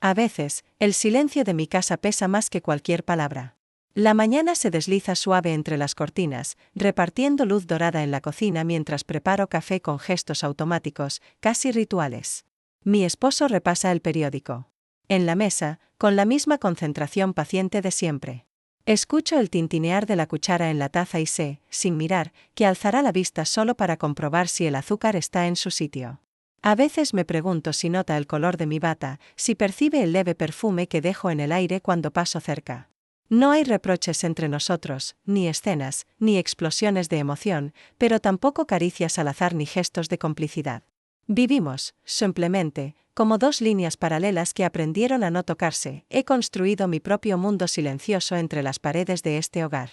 A veces, el silencio de mi casa pesa más que cualquier palabra. La mañana se desliza suave entre las cortinas, repartiendo luz dorada en la cocina mientras preparo café con gestos automáticos, casi rituales. Mi esposo repasa el periódico. En la mesa, con la misma concentración paciente de siempre. Escucho el tintinear de la cuchara en la taza y sé, sin mirar, que alzará la vista solo para comprobar si el azúcar está en su sitio. A veces me pregunto si nota el color de mi bata, si percibe el leve perfume que dejo en el aire cuando paso cerca. No hay reproches entre nosotros, ni escenas, ni explosiones de emoción, pero tampoco caricias al azar ni gestos de complicidad. Vivimos, simplemente, como dos líneas paralelas que aprendieron a no tocarse. He construido mi propio mundo silencioso entre las paredes de este hogar.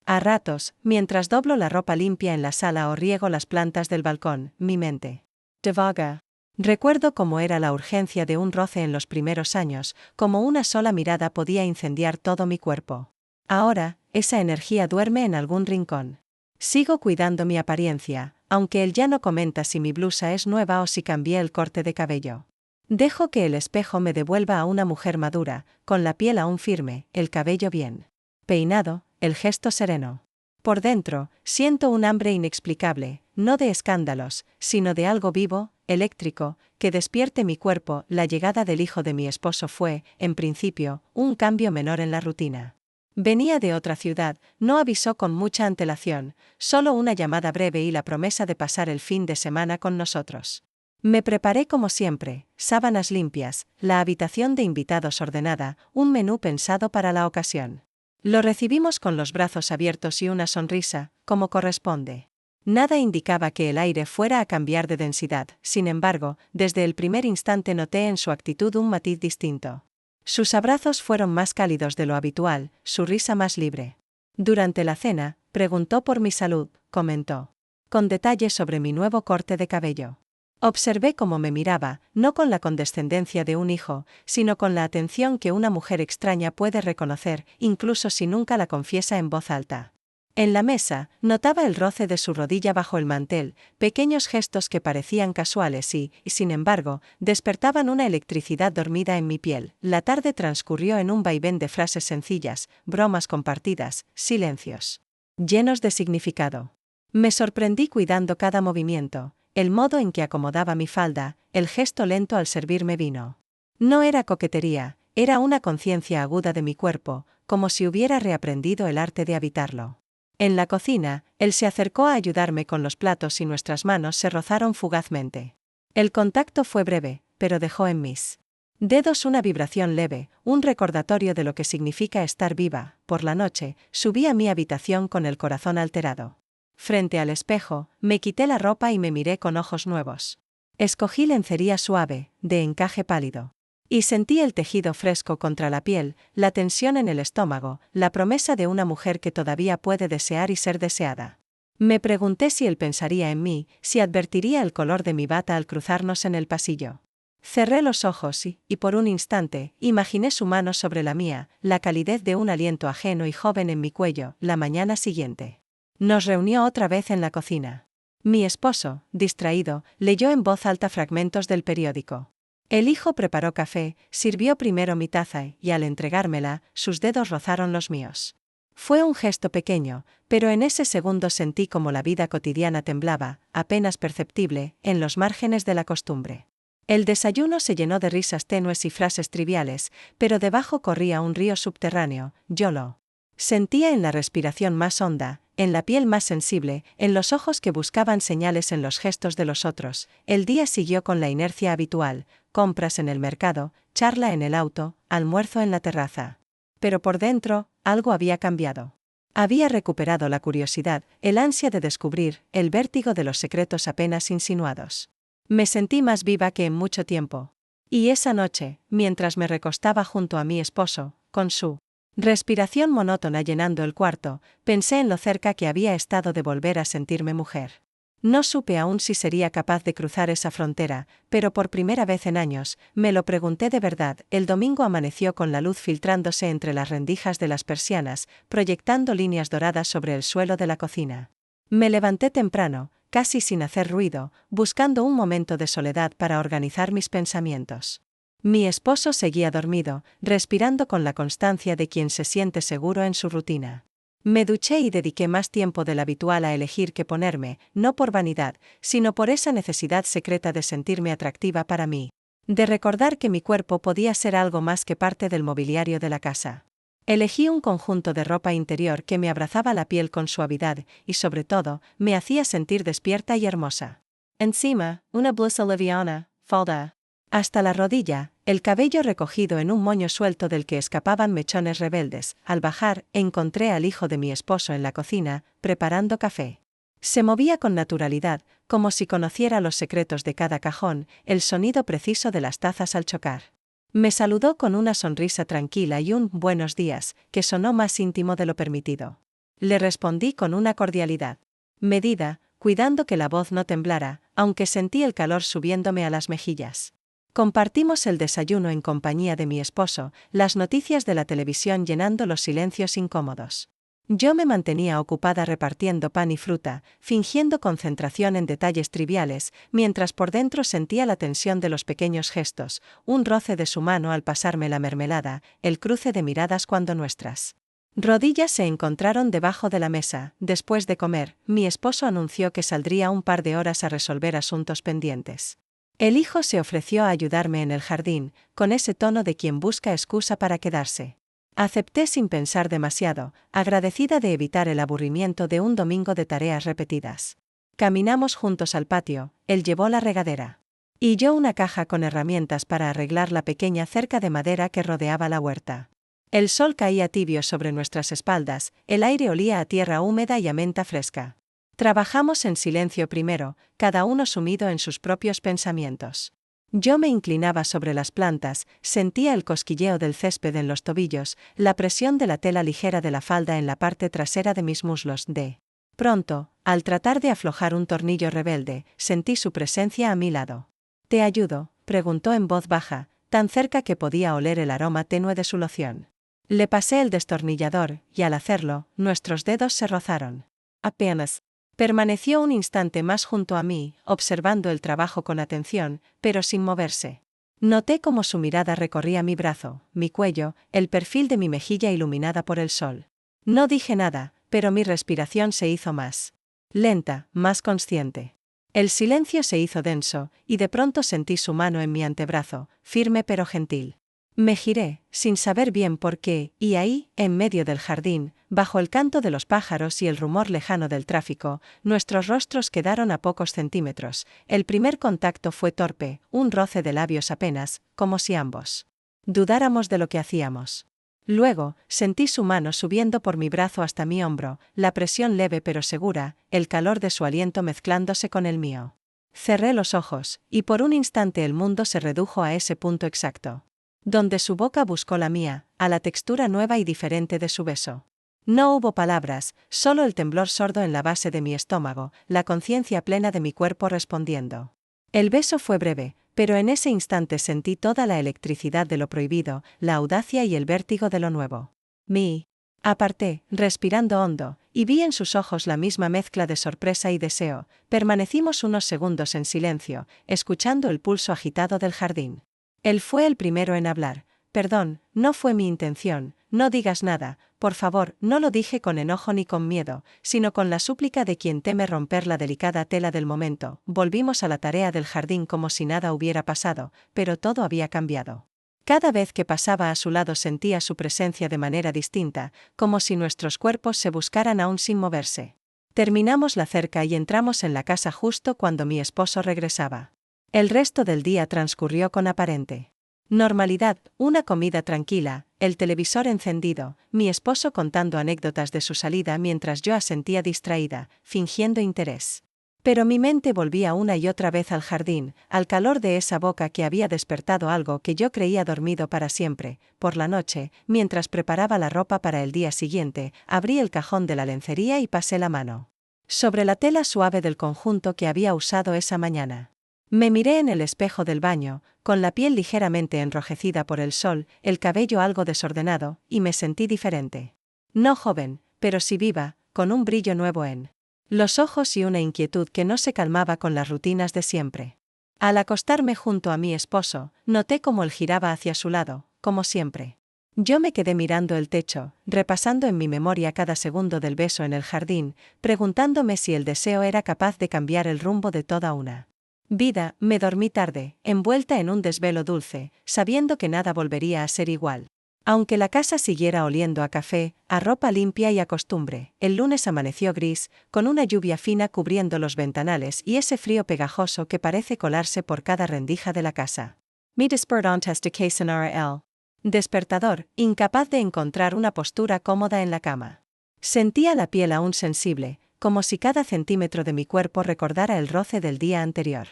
A ratos, mientras doblo la ropa limpia en la sala o riego las plantas del balcón, mi mente divaga. Recuerdo cómo era la urgencia de un roce en los primeros años, cómo una sola mirada podía incendiar todo mi cuerpo. Ahora, esa energía duerme en algún rincón. Sigo cuidando mi apariencia, aunque él ya no comenta si mi blusa es nueva o si cambié el corte de cabello. Dejo que el espejo me devuelva a una mujer madura, con la piel aún firme, el cabello bien peinado, el gesto sereno. Por dentro, siento un hambre inexplicable, no de escándalos, sino de algo vivo, eléctrico, que despierte mi cuerpo. La llegada del hijo de mi esposo fue, en principio, un cambio menor en la rutina. Venía de otra ciudad, no avisó con mucha antelación, solo una llamada breve y la promesa de pasar el fin de semana con nosotros. Me preparé como siempre, sábanas limpias, la habitación de invitados ordenada, un menú pensado para la ocasión. Lo recibimos con los brazos abiertos y una sonrisa, como corresponde. Nada indicaba que el aire fuera a cambiar de densidad, sin embargo, desde el primer instante noté en su actitud un matiz distinto. Sus abrazos fueron más cálidos de lo habitual, su risa más libre. Durante la cena, preguntó por mi salud, comentó. Con detalles sobre mi nuevo corte de cabello. Observé cómo me miraba, no con la condescendencia de un hijo, sino con la atención que una mujer extraña puede reconocer, incluso si nunca la confiesa en voz alta. En la mesa, notaba el roce de su rodilla bajo el mantel, pequeños gestos que parecían casuales y, sin embargo, despertaban una electricidad dormida en mi piel. La tarde transcurrió en un vaivén de frases sencillas, bromas compartidas, silencios llenos de significado. Me sorprendí cuidando cada movimiento, el modo en que acomodaba mi falda, el gesto lento al servirme vino. No era coquetería, era una conciencia aguda de mi cuerpo, como si hubiera reaprendido el arte de habitarlo. En la cocina, él se acercó a ayudarme con los platos y nuestras manos se rozaron fugazmente. El contacto fue breve, pero dejó en mis dedos una vibración leve, un recordatorio de lo que significa estar viva. Por la noche, subí a mi habitación con el corazón alterado. Frente al espejo, me quité la ropa y me miré con ojos nuevos. Escogí lencería suave, de encaje pálido. Y sentí el tejido fresco contra la piel, la tensión en el estómago, la promesa de una mujer que todavía puede desear y ser deseada. Me pregunté si él pensaría en mí, si advertiría el color de mi bata al cruzarnos en el pasillo. Cerré los ojos y, por un instante, imaginé su mano sobre la mía, la calidez de un aliento ajeno y joven en mi cuello. La mañana siguiente nos reunió otra vez en la cocina. Mi esposo, distraído, leyó en voz alta fragmentos del periódico. El hijo preparó café, sirvió primero mi taza y al entregármela, sus dedos rozaron los míos. Fue un gesto pequeño, pero en ese segundo sentí como la vida cotidiana temblaba, apenas perceptible, en los márgenes de la costumbre. El desayuno se llenó de risas tenues y frases triviales, pero debajo corría un río subterráneo. Yo lo sentía en la respiración más honda, en la piel más sensible, en los ojos que buscaban señales en los gestos de los otros. El día siguió con la inercia habitual, compras en el mercado, charla en el auto, almuerzo en la terraza. Pero por dentro, algo había cambiado. Había recuperado la curiosidad, el ansia de descubrir, el vértigo de los secretos apenas insinuados. Me sentí más viva que en mucho tiempo. Y esa noche, mientras me recostaba junto a mi esposo, con su respiración monótona llenando el cuarto, pensé en lo cerca que había estado de volver a sentirme mujer. No supe aún si sería capaz de cruzar esa frontera, pero por primera vez en años, me lo pregunté de verdad. El domingo amaneció con la luz filtrándose entre las rendijas de las persianas, proyectando líneas doradas sobre el suelo de la cocina. Me levanté temprano, casi sin hacer ruido, buscando un momento de soledad para organizar mis pensamientos. Mi esposo seguía dormido, respirando con la constancia de quien se siente seguro en su rutina. Me duché y dediqué más tiempo del habitual a elegir qué ponerme, no por vanidad, sino por esa necesidad secreta de sentirme atractiva para mí. De recordar que mi cuerpo podía ser algo más que parte del mobiliario de la casa. Elegí un conjunto de ropa interior que me abrazaba la piel con suavidad y, sobre todo, me hacía sentir despierta y hermosa. Encima, una blusa liviana, falda hasta la rodilla, el cabello recogido en un moño suelto del que escapaban mechones rebeldes. Al bajar, encontré al hijo de mi esposo en la cocina, preparando café. Se movía con naturalidad, como si conociera los secretos de cada cajón, el sonido preciso de las tazas al chocar. Me saludó con una sonrisa tranquila y un «buenos días», que sonó más íntimo de lo permitido. Le respondí con una cordialidad medida, cuidando que la voz no temblara, aunque sentí el calor subiéndome a las mejillas. Compartimos el desayuno en compañía de mi esposo, las noticias de la televisión llenando los silencios incómodos. Yo me mantenía ocupada repartiendo pan y fruta, fingiendo concentración en detalles triviales, mientras por dentro sentía la tensión de los pequeños gestos, un roce de su mano al pasarme la mermelada, el cruce de miradas cuando nuestras rodillas se encontraron debajo de la mesa. Después de comer, mi esposo anunció que saldría un par de horas a resolver asuntos pendientes. El hijo se ofreció a ayudarme en el jardín, con ese tono de quien busca excusa para quedarse. Acepté sin pensar demasiado, agradecida de evitar el aburrimiento de un domingo de tareas repetidas. Caminamos juntos al patio, él llevó la regadera. Y yo una caja con herramientas para arreglar la pequeña cerca de madera que rodeaba la huerta. El sol caía tibio sobre nuestras espaldas, el aire olía a tierra húmeda y a menta fresca. Trabajamos en silencio primero, cada uno sumido en sus propios pensamientos. Yo me inclinaba sobre las plantas, sentía el cosquilleo del césped en los tobillos, la presión de la tela ligera de la falda en la parte trasera de mis muslos. De pronto, al tratar de aflojar un tornillo rebelde, sentí su presencia a mi lado. «¿Te ayudo?», preguntó en voz baja, tan cerca que podía oler el aroma tenue de su loción. Le pasé el destornillador, y al hacerlo, nuestros dedos se rozaron. Apenas. Permaneció un instante más junto a mí, observando el trabajo con atención, pero sin moverse. Noté cómo su mirada recorría mi brazo, mi cuello, el perfil de mi mejilla iluminada por el sol. No dije nada, pero mi respiración se hizo más lenta, más consciente. El silencio se hizo denso, y de pronto sentí su mano en mi antebrazo, firme pero gentil. Me giré, sin saber bien por qué, y ahí, en medio del jardín, bajo el canto de los pájaros y el rumor lejano del tráfico, nuestros rostros quedaron a pocos centímetros. El primer contacto fue torpe, un roce de labios apenas, como si ambos dudáramos de lo que hacíamos. Luego, sentí su mano subiendo por mi brazo hasta mi hombro, la presión leve pero segura, el calor de su aliento mezclándose con el mío. Cerré los ojos, y por un instante el mundo se redujo a ese punto exacto. Donde su boca buscó la mía, a la textura nueva y diferente de su beso. No hubo palabras, solo el temblor sordo en la base de mi estómago, la conciencia plena de mi cuerpo respondiendo. El beso fue breve, pero en ese instante sentí toda la electricidad de lo prohibido, la audacia y el vértigo de lo nuevo. Me aparté, respirando hondo, y vi en sus ojos la misma mezcla de sorpresa y deseo. Permanecimos unos segundos en silencio, escuchando el pulso agitado del jardín. Él fue el primero en hablar. «Perdón, no fue mi intención, no digas nada, por favor». No lo dije con enojo ni con miedo, sino con la súplica de quien teme romper la delicada tela del momento. Volvimos a la tarea del jardín como si nada hubiera pasado, pero todo había cambiado. Cada vez que pasaba a su lado sentía su presencia de manera distinta, como si nuestros cuerpos se buscaran aún sin moverse. Terminamos la cerca y entramos en la casa justo cuando mi esposo regresaba. El resto del día transcurrió con aparente normalidad, una comida tranquila, el televisor encendido, mi esposo contando anécdotas de su salida mientras yo asentía distraída, fingiendo interés. Pero mi mente volvía una y otra vez al jardín, al calor de esa boca que había despertado algo que yo creía dormido para siempre. Por la noche, mientras preparaba la ropa para el día siguiente, abrí el cajón de la lencería y pasé la mano sobre la tela suave del conjunto que había usado esa mañana. Me miré en el espejo del baño, con la piel ligeramente enrojecida por el sol, el cabello algo desordenado, y me sentí diferente. No joven, pero sí viva, con un brillo nuevo en los ojos y una inquietud que no se calmaba con las rutinas de siempre. Al acostarme junto a mi esposo, noté cómo él giraba hacia su lado, como siempre. Yo me quedé mirando el techo, repasando en mi memoria cada segundo del beso en el jardín, preguntándome si el deseo era capaz de cambiar el rumbo de toda una vida. Me dormí tarde, envuelta en un desvelo dulce, sabiendo que nada volvería a ser igual. Aunque la casa siguiera oliendo a café, a ropa limpia y a costumbre, el lunes amaneció gris, con una lluvia fina cubriendo los ventanales y ese frío pegajoso que parece colarse por cada rendija de la casa. Mi despertante que sonara el despertador, incapaz de encontrar una postura cómoda en la cama. Sentía la piel aún sensible, como si cada centímetro de mi cuerpo recordara el roce del día anterior.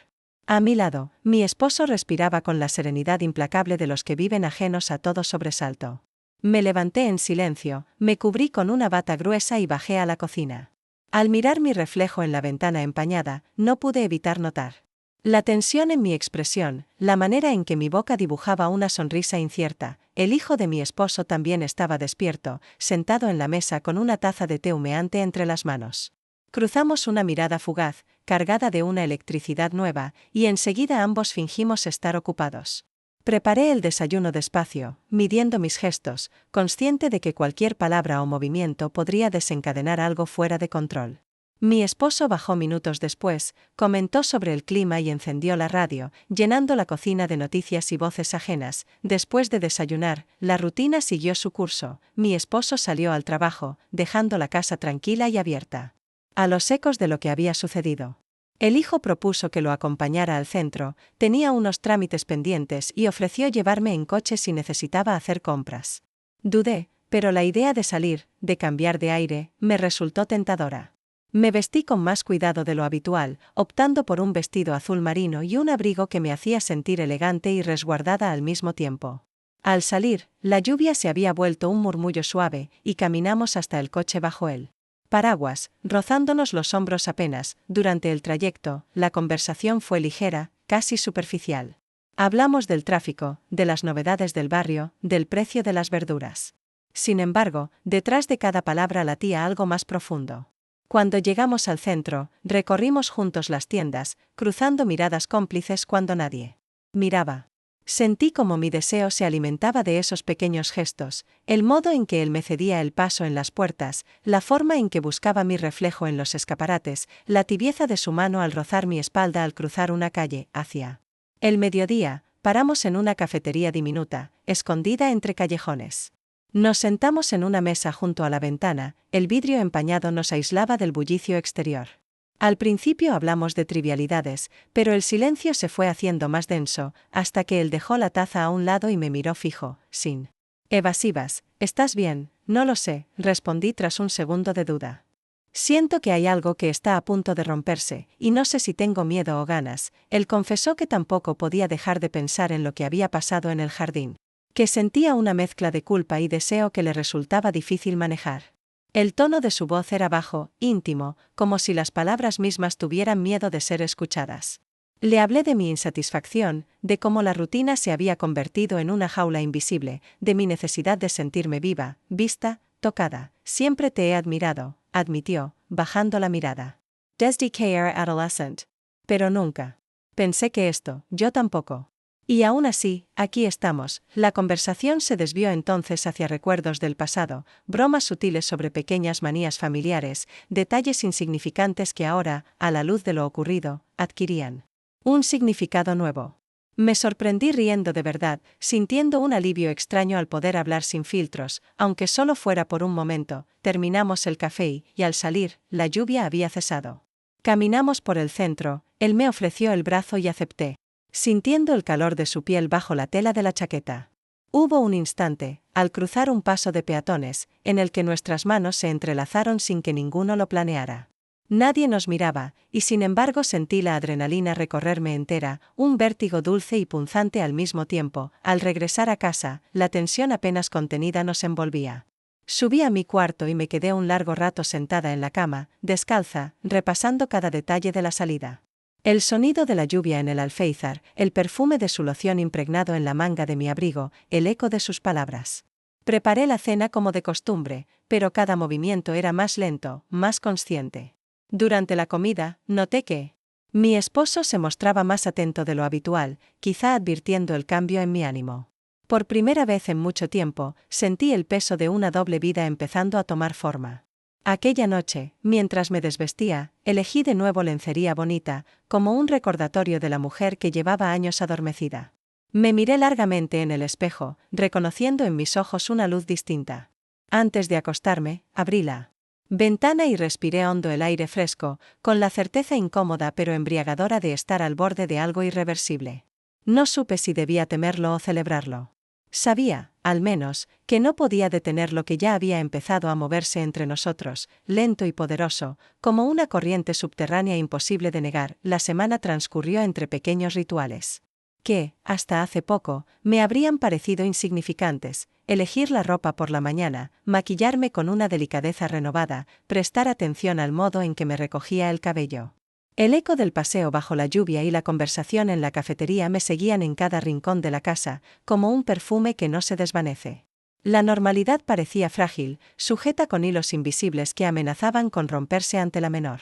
A mi lado, mi esposo respiraba con la serenidad implacable de los que viven ajenos a todo sobresalto. Me levanté en silencio, me cubrí con una bata gruesa y bajé a la cocina. Al mirar mi reflejo en la ventana empañada, no pude evitar notar la tensión en mi expresión, la manera en que mi boca dibujaba una sonrisa incierta. El hijo de mi esposo también estaba despierto, sentado en la mesa con una taza de té humeante entre las manos. Cruzamos una mirada fugaz, cargada de una electricidad nueva, y enseguida ambos fingimos estar ocupados. Preparé el desayuno despacio, midiendo mis gestos, consciente de que cualquier palabra o movimiento podría desencadenar algo fuera de control. Mi esposo bajó minutos después, comentó sobre el clima y encendió la radio, llenando la cocina de noticias y voces ajenas. Después de desayunar, la rutina siguió su curso. Mi esposo salió al trabajo, dejando la casa tranquila y abierta a los ecos de lo que había sucedido. El hijo propuso que lo acompañara al centro, tenía unos trámites pendientes y ofreció llevarme en coche si necesitaba hacer compras. Dudé, pero la idea de salir, de cambiar de aire, me resultó tentadora. Me vestí con más cuidado de lo habitual, optando por un vestido azul marino y un abrigo que me hacía sentir elegante y resguardada al mismo tiempo. Al salir, la lluvia se había vuelto un murmullo suave, y caminamos hasta el coche bajo él. Paraguas, rozándonos los hombros apenas. Durante el trayecto, la conversación fue ligera, casi superficial. Hablamos del tráfico, de las novedades del barrio, del precio de las verduras. Sin embargo, detrás de cada palabra latía algo más profundo. Cuando llegamos al centro, recorrimos juntos las tiendas, cruzando miradas cómplices cuando nadie miraba. Sentí como mi deseo se alimentaba de esos pequeños gestos, el modo en que él me cedía el paso en las puertas, la forma en que buscaba mi reflejo en los escaparates, la tibieza de su mano al rozar mi espalda al cruzar una calle. Hacia el mediodía, paramos en una cafetería diminuta, escondida entre callejones. Nos sentamos en una mesa junto a la ventana, el vidrio empañado nos aislaba del bullicio exterior. Al principio hablamos de trivialidades, pero el silencio se fue haciendo más denso, hasta que él dejó la taza a un lado y me miró fijo, sin evasivas. ¿Estás bien? No lo sé, respondí tras un segundo de duda. Siento que hay algo que está a punto de romperse, y no sé si tengo miedo o ganas. Él confesó que tampoco podía dejar de pensar en lo que había pasado en el jardín, que sentía una mezcla de culpa y deseo que le resultaba difícil manejar. El tono de su voz era bajo, íntimo, como si las palabras mismas tuvieran miedo de ser escuchadas. Le hablé de mi insatisfacción, de cómo la rutina se había convertido en una jaula invisible, de mi necesidad de sentirme viva, vista, tocada. Siempre te he admirado, admitió, bajando la mirada. Desde que era adolescente. Pero nunca pensé que esto, yo tampoco. Y aún así, aquí estamos. La conversación se desvió entonces hacia recuerdos del pasado, bromas sutiles sobre pequeñas manías familiares, detalles insignificantes que ahora, a la luz de lo ocurrido, adquirían un significado nuevo. Me sorprendí riendo de verdad, sintiendo un alivio extraño al poder hablar sin filtros, aunque solo fuera por un momento. Terminamos el café y, al salir, la lluvia había cesado. Caminamos por el centro, él me ofreció el brazo y acepté, sintiendo el calor de su piel bajo la tela de la chaqueta. Hubo un instante, al cruzar un paso de peatones, en el que nuestras manos se entrelazaron sin que ninguno lo planeara. Nadie nos miraba, y sin embargo sentí la adrenalina recorrerme entera, un vértigo dulce y punzante al mismo tiempo. Al regresar a casa, la tensión apenas contenida nos envolvía. Subí a mi cuarto y me quedé un largo rato sentada en la cama, descalza, repasando cada detalle de la salida. El sonido de la lluvia en el alféizar, el perfume de su loción impregnado en la manga de mi abrigo, el eco de sus palabras. Preparé la cena como de costumbre, pero cada movimiento era más lento, más consciente. Durante la comida, noté que Mi esposo se mostraba más atento de lo habitual, quizá advirtiendo el cambio en mi ánimo. Por primera vez en mucho tiempo, sentí el peso de una doble vida empezando a tomar forma. Aquella noche, mientras me desvestía, elegí de nuevo lencería bonita, como un recordatorio de la mujer que llevaba años adormecida. Me miré largamente en el espejo, reconociendo en mis ojos una luz distinta. Antes de acostarme, abrí la ventana y respiré hondo el aire fresco, con la certeza incómoda pero embriagadora de estar al borde de algo irreversible. No supe si debía temerlo o celebrarlo. Sabía, al menos, que no podía detener lo que ya había empezado a moverse entre nosotros, lento y poderoso, como una corriente subterránea imposible de negar. La semana transcurrió entre pequeños rituales que, hasta hace poco, me habrían parecido insignificantes: elegir la ropa por la mañana, maquillarme con una delicadeza renovada, prestar atención al modo en que me recogía el cabello. El eco del paseo bajo la lluvia y la conversación en la cafetería me seguían en cada rincón de la casa, como un perfume que no se desvanece. La normalidad parecía frágil, sujeta con hilos invisibles que amenazaban con romperse ante la menor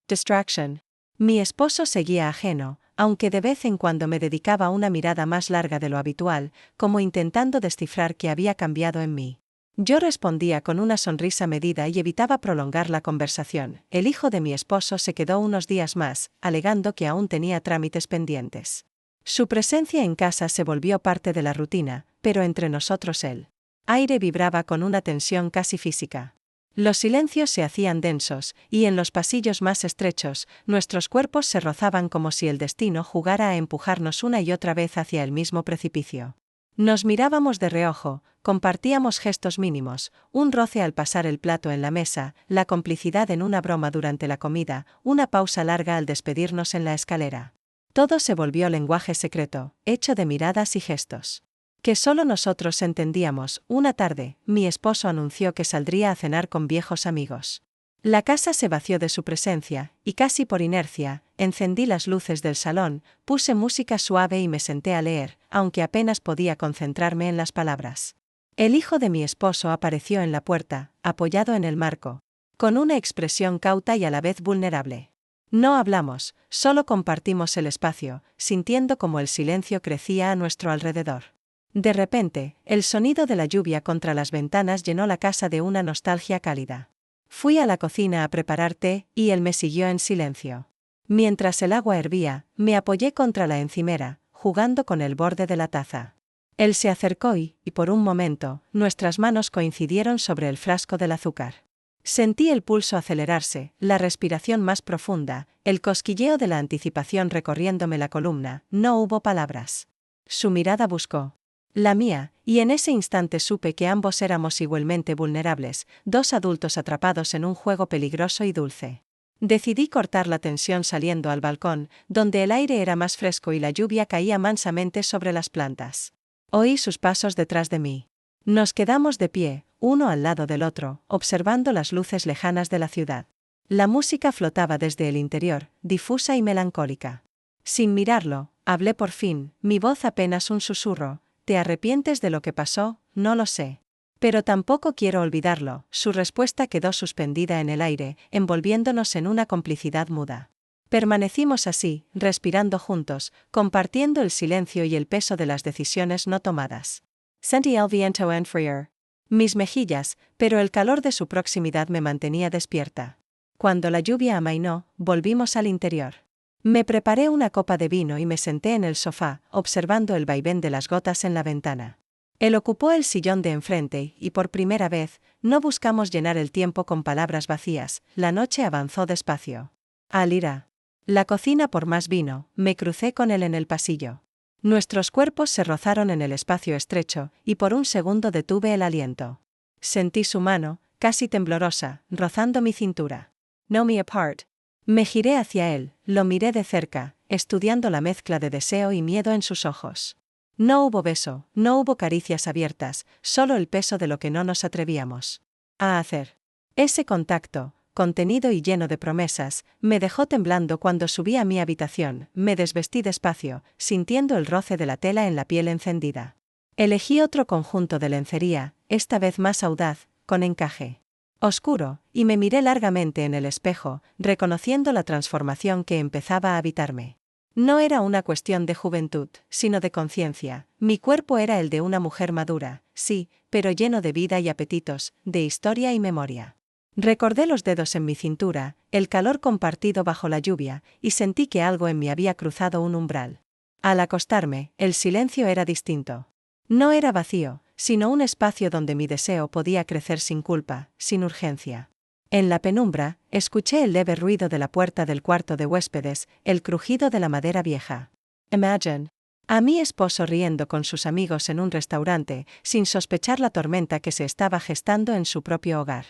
distraction. Mi esposo seguía ajeno, aunque de vez en cuando me dedicaba una mirada más larga de lo habitual, como intentando descifrar qué había cambiado en mí. Yo respondía con una sonrisa medida y evitaba prolongar la conversación. El hijo de mi esposo se quedó unos días más, alegando que aún tenía trámites pendientes. Su presencia en casa se volvió parte de la rutina, pero entre nosotros el aire vibraba con una tensión casi física. Los silencios se hacían densos, y en los pasillos más estrechos, nuestros cuerpos se rozaban como si el destino jugara a empujarnos una y otra vez hacia el mismo precipicio. Nos mirábamos de reojo, compartíamos gestos mínimos, un roce al pasar el plato en la mesa, la complicidad en una broma durante la comida, una pausa larga al despedirnos en la escalera. Todo se volvió lenguaje secreto, hecho de miradas y gestos que solo nosotros entendíamos. Una tarde, mi esposo anunció que saldría a cenar con viejos amigos. La casa se vació de su presencia, y casi por inercia, encendí las luces del salón, puse música suave y me senté a leer, aunque apenas podía concentrarme en las palabras. El hijo de mi esposo apareció en la puerta, apoyado en el marco, con una expresión cauta y a la vez vulnerable. No hablamos, solo compartimos el espacio, sintiendo como el silencio crecía a nuestro alrededor. De repente, el sonido de la lluvia contra las ventanas llenó la casa de una nostalgia cálida. Fui a la cocina a preparar té, y él me siguió en silencio. Mientras el agua hervía, me apoyé contra la encimera, jugando con el borde de la taza. Él se acercó y, por un momento, nuestras manos coincidieron sobre el frasco del azúcar. Sentí el pulso acelerarse, la respiración más profunda, el cosquilleo de la anticipación recorriéndome la columna. No hubo palabras. Su mirada buscó la mía, y en ese instante supe que ambos éramos igualmente vulnerables, dos adultos atrapados en un juego peligroso y dulce. Decidí cortar la tensión saliendo al balcón, donde el aire era más fresco y la lluvia caía mansamente sobre las plantas. Oí sus pasos detrás de mí. Nos quedamos de pie, uno al lado del otro, observando las luces lejanas de la ciudad. La música flotaba desde el interior, difusa y melancólica. Sin mirarlo, hablé por fin, mi voz apenas un susurro. ¿Te arrepientes de lo que pasó? No lo sé. Pero tampoco quiero olvidarlo. Su respuesta quedó suspendida en el aire, envolviéndonos en una complicidad muda. Permanecimos así, respirando juntos, compartiendo el silencio y el peso de las decisiones no tomadas. Sentí el viento enfriar mis mejillas, pero el calor de su proximidad me mantenía despierta. Cuando la lluvia amainó, volvimos al interior. Me preparé una copa de vino y me senté en el sofá, observando el vaivén de las gotas en la ventana. Él ocupó el sillón de enfrente y, por primera vez, no buscamos llenar el tiempo con palabras vacías. La noche avanzó despacio. Al ir a la cocina por más vino, me crucé con él en el pasillo. Nuestros cuerpos se rozaron en el espacio estrecho, y por un segundo detuve el aliento. Sentí su mano, casi temblorosa, rozando mi cintura. No me apart. Me giré hacia él, lo miré de cerca, estudiando la mezcla de deseo y miedo en sus ojos. No hubo beso, no hubo caricias abiertas, solo el peso de lo que no nos atrevíamos a hacer. Ese contacto, contenido y lleno de promesas, me dejó temblando cuando subí a mi habitación. Me desvestí despacio, sintiendo el roce de la tela en la piel encendida. Elegí otro conjunto de lencería, esta vez más audaz, con encaje. oscuro, y me miré largamente en el espejo, reconociendo la transformación que empezaba a habitarme. No era una cuestión de juventud, sino de conciencia. Mi cuerpo era el de una mujer madura, sí, pero lleno de vida y apetitos, de historia y memoria. Recordé los dedos en mi cintura, el calor compartido bajo la lluvia, y sentí que algo en mí había cruzado un umbral. Al acostarme, el silencio era distinto. No era vacío, sino un espacio donde mi deseo podía crecer sin culpa, sin urgencia. En la penumbra, escuché el leve ruido de la puerta del cuarto de huéspedes, el crujido de la madera vieja. Imagine. A mi esposo riendo con sus amigos en un restaurante, sin sospechar la tormenta que se estaba gestando en su propio hogar.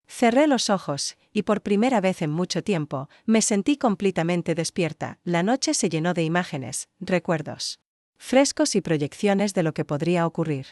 Cerré los ojos, y por primera vez en mucho tiempo, me sentí completamente despierta. La noche se llenó de imágenes, recuerdos frescos y proyecciones de lo que podría ocurrir.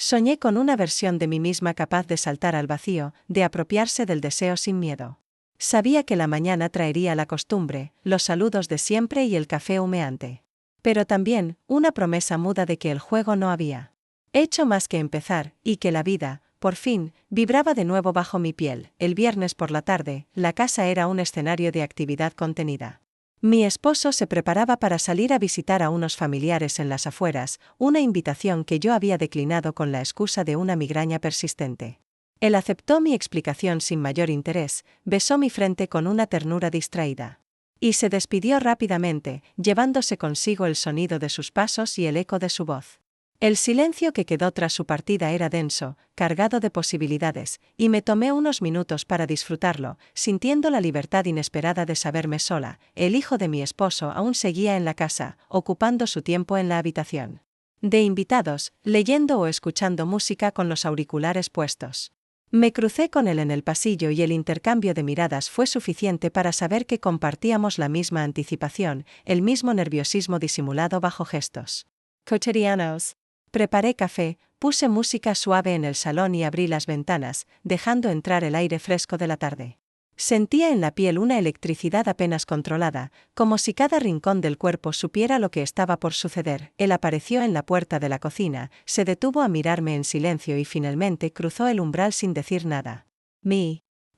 Soñé con una versión de mí misma capaz de saltar al vacío, de apropiarse del deseo sin miedo. Sabía que la mañana traería la costumbre, los saludos de siempre y el café humeante. Pero también, una promesa muda de que el juego no había hecho más que empezar, y que la vida, por fin, vibraba de nuevo bajo mi piel. El viernes por la tarde, la casa era un escenario de actividad contenida. Mi esposo se preparaba para salir a visitar a unos familiares en las afueras, una invitación que yo había declinado con la excusa de una migraña persistente. Él aceptó mi explicación sin mayor interés, besó mi frente con una ternura distraída. Y se despidió rápidamente, llevándose consigo el sonido de sus pasos y el eco de su voz. El silencio que quedó tras su partida era denso, cargado de posibilidades, y me tomé unos minutos para disfrutarlo, sintiendo la libertad inesperada de saberme sola. El hijo de mi esposo aún seguía en la casa, ocupando su tiempo en la habitación de invitados, leyendo o escuchando música con los auriculares puestos. Me crucé con él en el pasillo y el intercambio de miradas fue suficiente para saber que compartíamos la misma anticipación, el mismo nerviosismo disimulado bajo gestos cotidianos. Preparé café, puse música suave en el salón y abrí las ventanas, dejando entrar el aire fresco de la tarde. Sentía en la piel una electricidad apenas controlada, como si cada rincón del cuerpo supiera lo que estaba por suceder. Él apareció en la puerta de la cocina, se detuvo a mirarme en silencio y finalmente cruzó el umbral sin decir nada.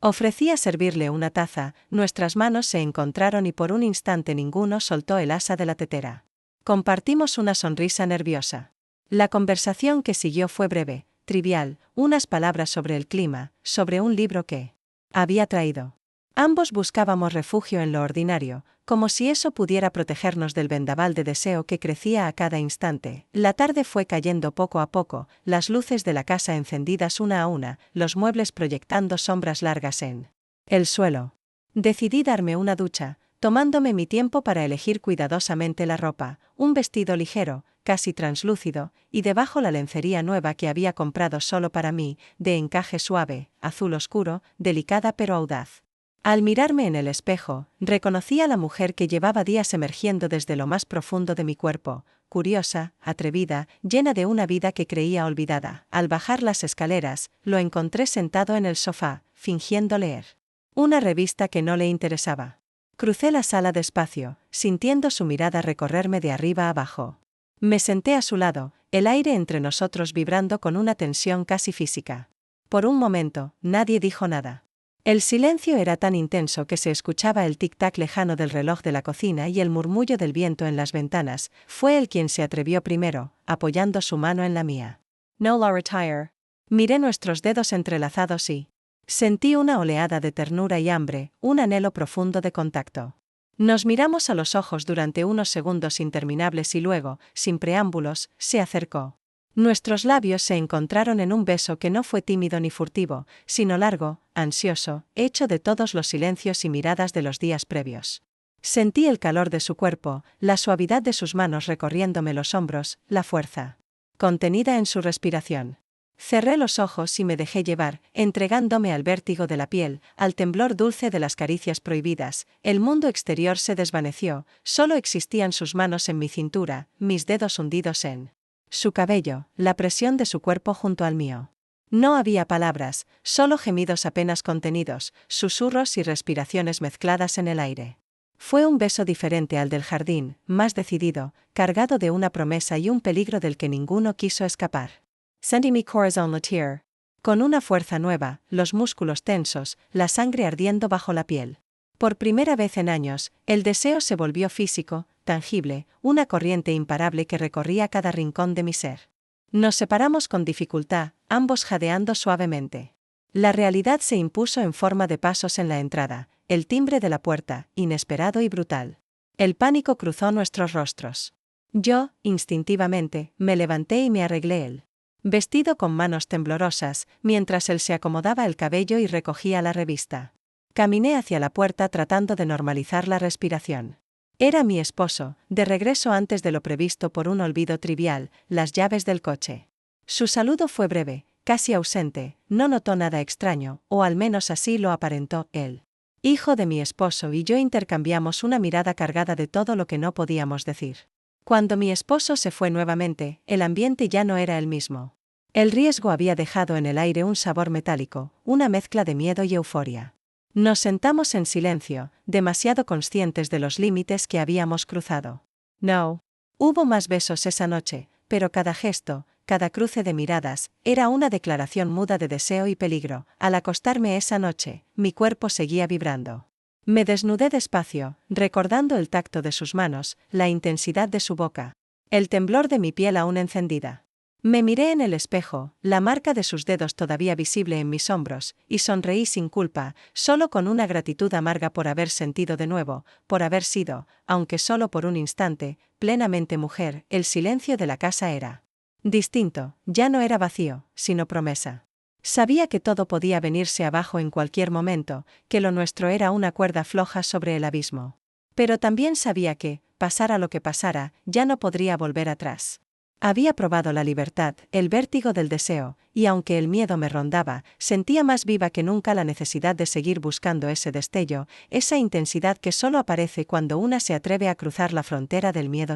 Ofrecí a servirle una taza, nuestras manos se encontraron y por un instante ninguno soltó el asa de la tetera. Compartimos una sonrisa nerviosa. La conversación que siguió fue breve, trivial, unas palabras sobre el clima, sobre un libro que había traído. Ambos buscábamos refugio en lo ordinario, como si eso pudiera protegernos del vendaval de deseo que crecía a cada instante. La tarde fue cayendo poco a poco, las luces de la casa encendidas una a una, los muebles proyectando sombras largas en el suelo. Decidí darme una ducha, tomándome mi tiempo para elegir cuidadosamente la ropa, un vestido ligero, casi translúcido, y debajo la lencería nueva que había comprado solo para mí, de encaje suave, azul oscuro, delicada pero audaz. Al mirarme en el espejo, reconocí a la mujer que llevaba días emergiendo desde lo más profundo de mi cuerpo, curiosa, atrevida, llena de una vida que creía olvidada. Al bajar las escaleras, lo encontré sentado en el sofá, fingiendo leer una revista que no le interesaba. Crucé la sala despacio, sintiendo su mirada recorrerme de arriba a abajo. Me senté a su lado, el aire entre nosotros vibrando con una tensión casi física. Por un momento, nadie dijo nada. El silencio era tan intenso que se escuchaba el tic-tac lejano del reloj de la cocina y el murmullo del viento en las ventanas. Fue él quien se atrevió primero, apoyando su mano en la mía. No la retire. Miré nuestros dedos entrelazados y sentí una oleada de ternura y hambre, un anhelo profundo de contacto. Nos miramos a los ojos durante unos segundos interminables y luego, sin preámbulos, se acercó. Nuestros labios se encontraron en un beso que no fue tímido ni furtivo, sino largo, ansioso, hecho de todos los silencios y miradas de los días previos. Sentí el calor de su cuerpo, la suavidad de sus manos recorriéndome los hombros, la fuerza contenida en su respiración. Cerré los ojos y me dejé llevar, entregándome al vértigo de la piel, al temblor dulce de las caricias prohibidas. El mundo exterior se desvaneció, solo existían sus manos en mi cintura, mis dedos hundidos en su cabello, la presión de su cuerpo junto al mío. No había palabras, solo gemidos apenas contenidos, susurros y respiraciones mezcladas en el aire. Fue un beso diferente al del jardín, más decidido, cargado de una promesa y un peligro del que ninguno quiso escapar. Sentí mi corazón latir. con una fuerza nueva, los músculos tensos, la sangre ardiendo bajo la piel. Por primera vez en años, el deseo se volvió físico, tangible, una corriente imparable que recorría cada rincón de mi ser. Nos separamos con dificultad, ambos jadeando suavemente. La realidad se impuso en forma de pasos en la entrada, el timbre de la puerta, inesperado y brutal. El pánico cruzó nuestros rostros. Yo, instintivamente, me levanté y me arreglé el vestido con manos temblorosas, mientras él se acomodaba el cabello y recogía la revista. Caminé hacia la puerta tratando de normalizar la respiración. Era mi esposo, de regreso antes de lo previsto por un olvido trivial, las llaves del coche. Su saludo fue breve, casi ausente, no notó nada extraño, o al menos así lo aparentó él. Hijo de mi esposo y yo intercambiamos una mirada cargada de todo lo que no podíamos decir. Cuando mi esposo se fue nuevamente, el ambiente ya no era el mismo. El riesgo había dejado en el aire un sabor metálico, una mezcla de miedo y euforia. Nos sentamos en silencio, demasiado conscientes de los límites que habíamos cruzado. No. Hubo más besos esa noche, pero cada gesto, cada cruce de miradas, era una declaración muda de deseo y peligro. Al acostarme esa noche, mi cuerpo seguía vibrando. Me desnudé despacio, recordando el tacto de sus manos, la intensidad de su boca, el temblor de mi piel aún encendida. Me miré en el espejo, la marca de sus dedos todavía visible en mis hombros, y sonreí sin culpa, solo con una gratitud amarga por haber sentido de nuevo, por haber sido, aunque solo por un instante, plenamente mujer. El silencio de la casa era distinto, ya no era vacío, sino promesa. Sabía que todo podía venirse abajo en cualquier momento, que lo nuestro era una cuerda floja sobre el abismo. Pero también sabía que, pasara lo que pasara, ya no podría volver atrás. Había probado la libertad, el vértigo del deseo, y aunque el miedo me rondaba, sentía más viva que nunca la necesidad de seguir buscando ese destello, esa intensidad que solo aparece cuando una se atreve a cruzar la frontera del miedo.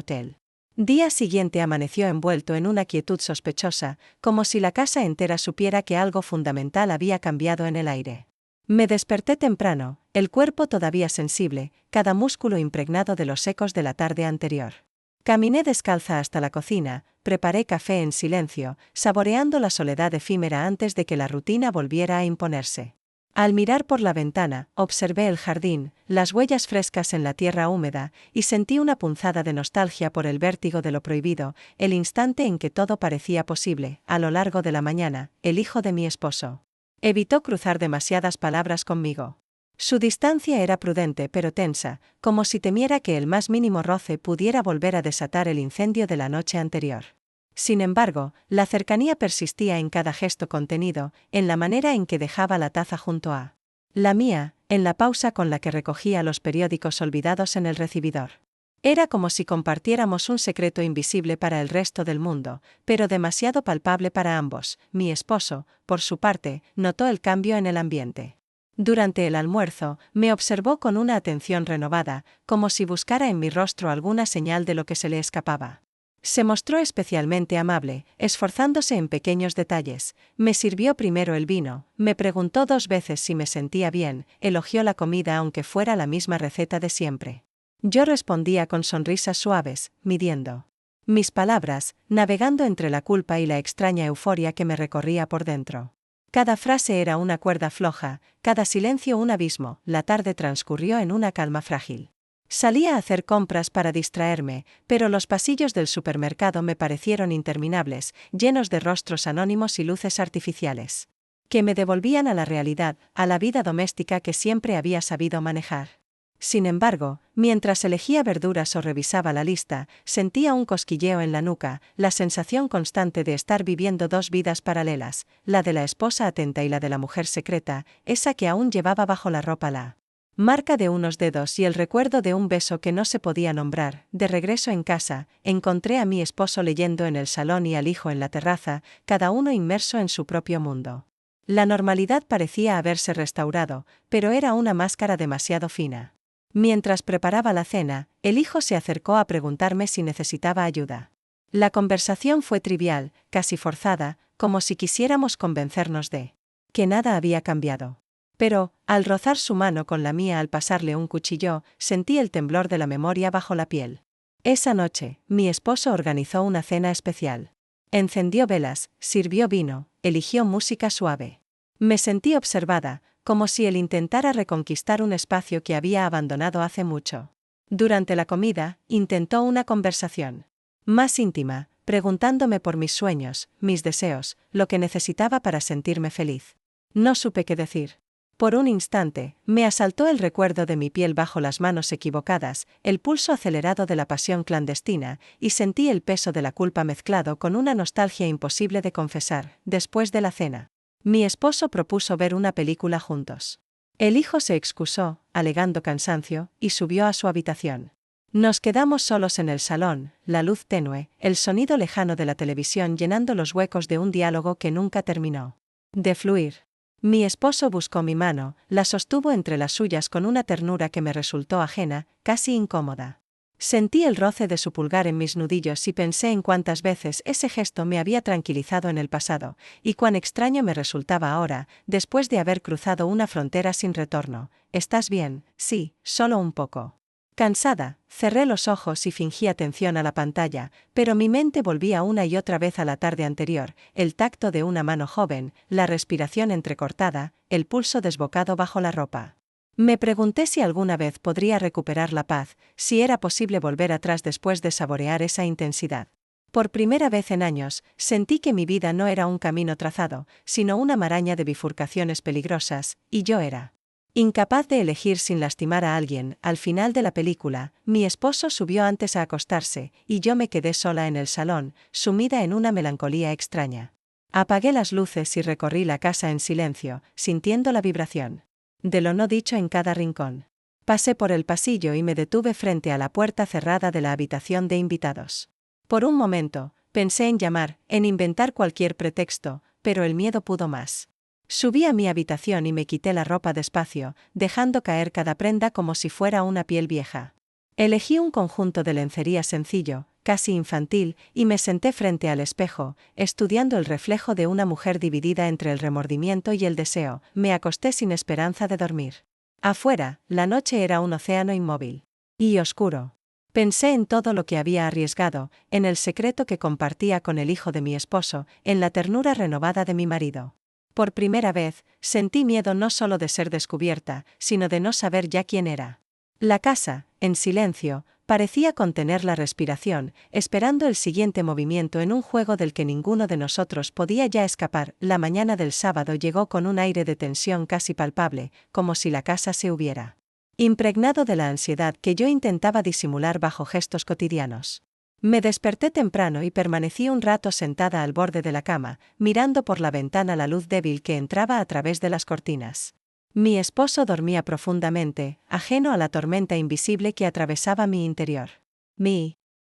Día siguiente amaneció envuelto en una quietud sospechosa, como si la casa entera supiera que algo fundamental había cambiado en el aire. Me desperté temprano, el cuerpo todavía sensible, cada músculo impregnado de los ecos de la tarde anterior. Caminé descalza hasta la cocina, preparé café en silencio, saboreando la soledad efímera antes de que la rutina volviera a imponerse. Al mirar por la ventana, observé el jardín, las huellas frescas en la tierra húmeda, y sentí una punzada de nostalgia por el vértigo de lo prohibido, el instante en que todo parecía posible. A lo largo de la mañana, el hijo de mi esposo evitó cruzar demasiadas palabras conmigo. Su distancia era prudente pero tensa, como si temiera que el más mínimo roce pudiera volver a desatar el incendio de la noche anterior. Sin embargo, la cercanía persistía en cada gesto contenido, en la manera en que dejaba la taza junto a la mía, en la pausa con la que recogía los periódicos olvidados en el recibidor. Era como si compartiéramos un secreto invisible para el resto del mundo, pero demasiado palpable para ambos. Mi esposo, por su parte, notó el cambio en el ambiente. Durante el almuerzo, me observó con una atención renovada, como si buscara en mi rostro alguna señal de lo que se le escapaba. Se mostró especialmente amable, esforzándose en pequeños detalles. Me sirvió primero el vino, me preguntó 2 veces si me sentía bien, elogió la comida aunque fuera la misma receta de siempre. Yo respondía con sonrisas suaves, midiendo mis palabras, navegando entre la culpa y la extraña euforia que me recorría por dentro. Cada frase era una cuerda floja, cada silencio un abismo. La tarde transcurrió en una calma frágil. Salí a hacer compras para distraerme, pero los pasillos del supermercado me parecieron interminables, llenos de rostros anónimos y luces artificiales, que me devolvían a la realidad, a la vida doméstica que siempre había sabido manejar. Sin embargo, mientras elegía verduras o revisaba la lista, sentía un cosquilleo en la nuca, la sensación constante de estar viviendo 2 vidas paralelas, la de la esposa atenta y la de la mujer secreta, esa que aún llevaba bajo la ropa la marca de unos dedos y el recuerdo de un beso que no se podía nombrar. De regreso en casa, encontré a mi esposo leyendo en el salón y al hijo en la terraza, cada uno inmerso en su propio mundo. La normalidad parecía haberse restaurado, pero era una máscara demasiado fina. Mientras preparaba la cena, el hijo se acercó a preguntarme si necesitaba ayuda. La conversación fue trivial, casi forzada, como si quisiéramos convencernos de que nada había cambiado. Pero, al rozar su mano con la mía al pasarle un cuchillo, sentí el temblor de la memoria bajo la piel. Esa noche, mi esposo organizó una cena especial. Encendió velas, sirvió vino, eligió música suave. Me sentí observada, como si él intentara reconquistar un espacio que había abandonado hace mucho. Durante la comida, intentó una conversación más íntima, preguntándome por mis sueños, mis deseos, lo que necesitaba para sentirme feliz. No supe qué decir. Por un instante, me asaltó el recuerdo de mi piel bajo las manos equivocadas, el pulso acelerado de la pasión clandestina, y sentí el peso de la culpa mezclado con una nostalgia imposible de confesar. Después de la cena, mi esposo propuso ver una película juntos. El hijo se excusó, alegando cansancio, y subió a su habitación. Nos quedamos solos en el salón, la luz tenue, el sonido lejano de la televisión llenando los huecos de un diálogo que nunca terminó de fluir. Mi esposo buscó mi mano, la sostuvo entre las suyas con una ternura que me resultó ajena, casi incómoda. Sentí el roce de su pulgar en mis nudillos y pensé en cuántas veces ese gesto me había tranquilizado en el pasado, y cuán extraño me resultaba ahora, después de haber cruzado una frontera sin retorno. ¿Estás bien? Sí, solo un poco. Cansada, cerré los ojos y fingí atención a la pantalla, pero mi mente volvía una y otra vez a la tarde anterior, el tacto de una mano joven, la respiración entrecortada, el pulso desbocado bajo la ropa. Me pregunté si alguna vez podría recuperar la paz, si era posible volver atrás después de saborear esa intensidad. Por primera vez en años, sentí que mi vida no era un camino trazado, sino una maraña de bifurcaciones peligrosas, y yo era incapaz de elegir sin lastimar a alguien. Al final de la película, mi esposo subió antes a acostarse, y yo me quedé sola en el salón, sumida en una melancolía extraña. Apagué las luces y recorrí la casa en silencio, sintiendo la vibración de lo no dicho en cada rincón. Pasé por el pasillo y me detuve frente a la puerta cerrada de la habitación de invitados. Por un momento, pensé en llamar, en inventar cualquier pretexto, pero el miedo pudo más. Subí a mi habitación y me quité la ropa despacio, dejando caer cada prenda como si fuera una piel vieja. Elegí un conjunto de lencería sencillo, casi infantil, y me senté frente al espejo, estudiando el reflejo de una mujer dividida entre el remordimiento y el deseo. Me acosté sin esperanza de dormir. Afuera, la noche era un océano inmóvil y oscuro. Pensé en todo lo que había arriesgado, en el secreto que compartía con el hijo de mi esposo, en la ternura renovada de mi marido. Por primera vez, sentí miedo no solo de ser descubierta, sino de no saber ya quién era. La casa, en silencio, parecía contener la respiración, esperando el siguiente movimiento en un juego del que ninguno de nosotros podía ya escapar. La mañana del sábado llegó con un aire de tensión casi palpable, como si la casa se hubiera impregnado de la ansiedad que yo intentaba disimular bajo gestos cotidianos. Me desperté temprano y permanecí un rato sentada al borde de la cama, mirando por la ventana la luz débil que entraba a través de las cortinas. Mi esposo dormía profundamente, ajeno a la tormenta invisible que atravesaba mi interior.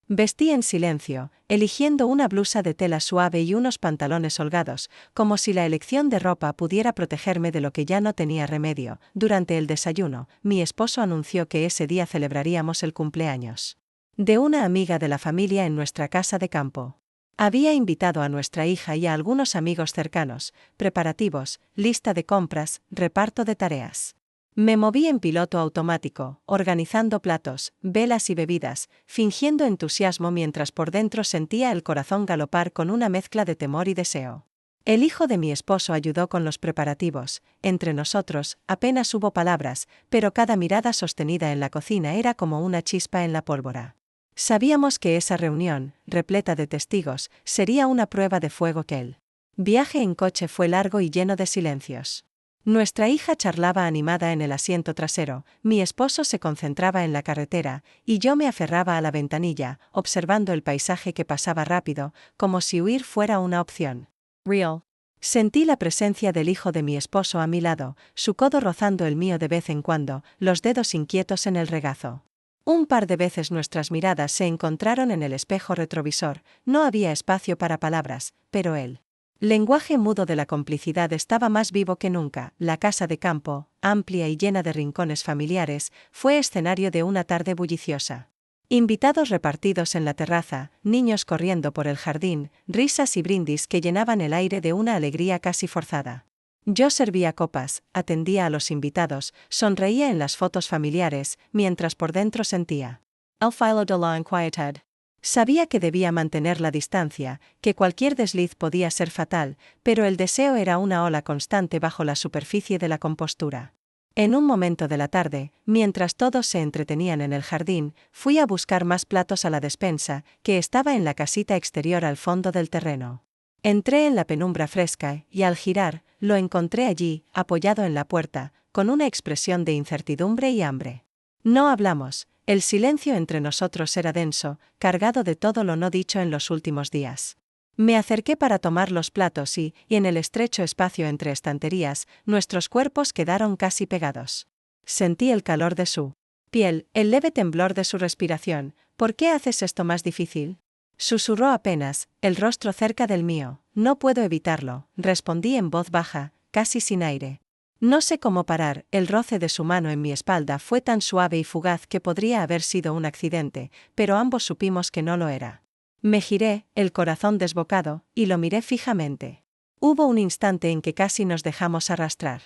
Vestí en silencio, eligiendo una blusa de tela suave y unos pantalones holgados, como si la elección de ropa pudiera protegerme de lo que ya no tenía remedio. Durante el desayuno, mi esposo anunció que ese día celebraríamos el cumpleaños de una amiga de la familia en nuestra casa de campo. Había invitado a nuestra hija y a algunos amigos cercanos, preparativos, lista de compras, reparto de tareas. Me moví en piloto automático, organizando platos, velas y bebidas, fingiendo entusiasmo mientras por dentro sentía el corazón galopar con una mezcla de temor y deseo. El hijo de mi esposo ayudó con los preparativos. Entre nosotros, apenas hubo palabras, pero cada mirada sostenida en la cocina era como una chispa en la pólvora. Sabíamos que esa reunión, repleta de testigos, sería una prueba de fuego que el viaje en coche fue largo y lleno de silencios. Nuestra hija charlaba animada en el asiento trasero, mi esposo se concentraba en la carretera, y yo me aferraba a la ventanilla, observando el paisaje que pasaba rápido, como si huir fuera una opción real. Sentí la presencia del hijo de mi esposo a mi lado, su codo rozando el mío de vez en cuando, los dedos inquietos en el regazo. Un par de veces nuestras miradas se encontraron en el espejo retrovisor. No había espacio para palabras, pero el lenguaje mudo de la complicidad estaba más vivo que nunca. La casa de campo, amplia y llena de rincones familiares, fue escenario de una tarde bulliciosa. Invitados repartidos en la terraza, niños corriendo por el jardín, risas y brindis que llenaban el aire de una alegría casi forzada. Yo servía copas, atendía a los invitados, sonreía en las fotos familiares, mientras por dentro sentía el filo de la inquietud. Sabía que debía mantener la distancia, que cualquier desliz podía ser fatal, pero el deseo era una ola constante bajo la superficie de la compostura. En un momento de la tarde, mientras todos se entretenían en el jardín, fui a buscar más platos a la despensa, que estaba en la casita exterior al fondo del terreno. Entré en la penumbra fresca, y al girar, lo encontré allí, apoyado en la puerta, con una expresión de incertidumbre y hambre. No hablamos. El silencio entre nosotros era denso, cargado de todo lo no dicho en los últimos días. Me acerqué para tomar los platos y, en el estrecho espacio entre estanterías, nuestros cuerpos quedaron casi pegados. Sentí el calor de su piel, el leve temblor de su respiración. ¿Por qué haces esto más difícil? Susurró apenas, el rostro cerca del mío. No puedo evitarlo, respondí en voz baja, casi sin aire. No sé cómo parar, el roce de su mano en mi espalda fue tan suave y fugaz que podría haber sido un accidente, pero ambos supimos que no lo era. Me giré, el corazón desbocado, y lo miré fijamente. Hubo un instante en que casi nos dejamos arrastrar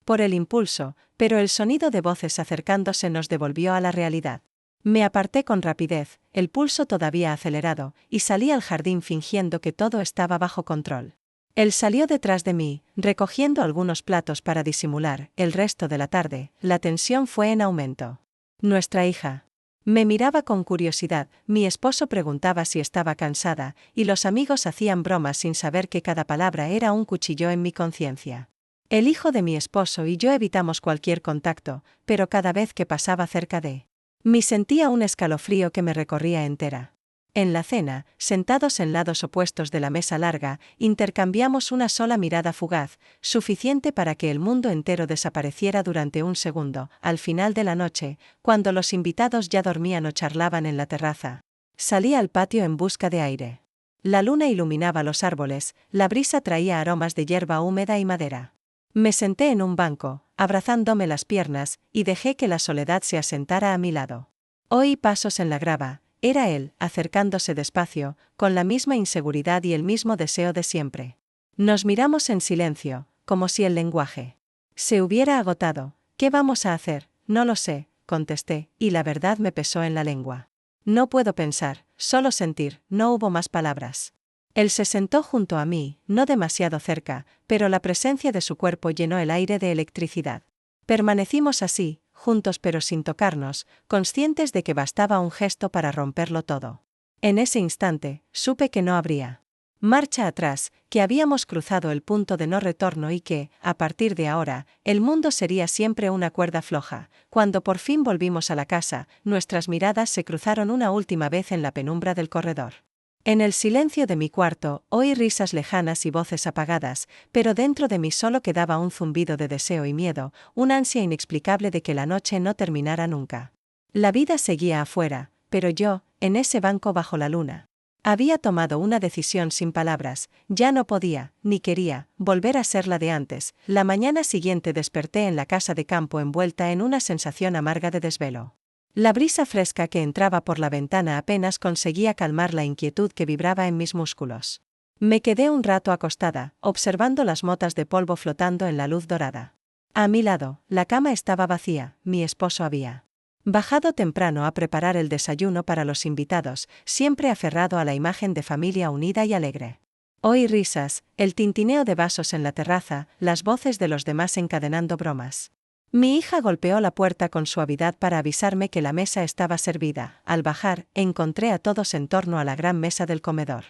por el impulso, pero el sonido de voces acercándose nos devolvió a la realidad. Me aparté con rapidez, el pulso todavía acelerado, y salí al jardín fingiendo que todo estaba bajo control. Él salió detrás de mí, recogiendo algunos platos para disimular. El resto de la tarde, la tensión fue en aumento. Nuestra hija me miraba con curiosidad, mi esposo preguntaba si estaba cansada, y los amigos hacían bromas sin saber que cada palabra era un cuchillo en mi conciencia. El hijo de mi esposo y yo evitamos cualquier contacto, pero cada vez que pasaba cerca de mí sentía un escalofrío que me recorría entera. En la cena, sentados en lados opuestos de la mesa larga, intercambiamos una sola mirada fugaz, suficiente para que el mundo entero desapareciera durante un segundo. Al final de la noche, cuando los invitados ya dormían o charlaban en la terraza, salí al patio en busca de aire. La luna iluminaba los árboles, la brisa traía aromas de hierba húmeda y madera. Me senté en un banco, abrazándome las piernas, y dejé que la soledad se asentara a mi lado. Oí pasos en la grava. Era él, acercándose despacio, con la misma inseguridad y el mismo deseo de siempre. Nos miramos en silencio, como si el lenguaje se hubiera agotado. ¿Qué vamos a hacer? No lo sé, contesté, y la verdad me pesó en la lengua. No puedo pensar, solo sentir, no hubo más palabras. Él se sentó junto a mí, no demasiado cerca, pero la presencia de su cuerpo llenó el aire de electricidad. Permanecimos así, juntos pero sin tocarnos, conscientes de que bastaba un gesto para romperlo todo. En ese instante, supe que no habría marcha atrás, que habíamos cruzado el punto de no retorno y que, a partir de ahora, el mundo sería siempre una cuerda floja. Cuando por fin volvimos a la casa, nuestras miradas se cruzaron una última vez en la penumbra del corredor. En el silencio de mi cuarto, oí risas lejanas y voces apagadas, pero dentro de mí solo quedaba un zumbido de deseo y miedo, una ansia inexplicable de que la noche no terminara nunca. La vida seguía afuera, pero yo, en ese banco bajo la luna, había tomado una decisión sin palabras. Ya no podía, ni quería, volver a ser la de antes. La mañana siguiente desperté en la casa de campo envuelta en una sensación amarga de desvelo. La brisa fresca que entraba por la ventana apenas conseguía calmar la inquietud que vibraba en mis músculos. Me quedé un rato acostada, observando las motas de polvo flotando en la luz dorada. A mi lado, la cama estaba vacía, mi esposo había bajado temprano a preparar el desayuno para los invitados, siempre aferrado a la imagen de familia unida y alegre. Oí risas, el tintineo de vasos en la terraza, las voces de los demás encadenando bromas. Mi hija golpeó la puerta con suavidad para avisarme que la mesa estaba servida. Al bajar, encontré a todos en torno a la gran mesa del comedor.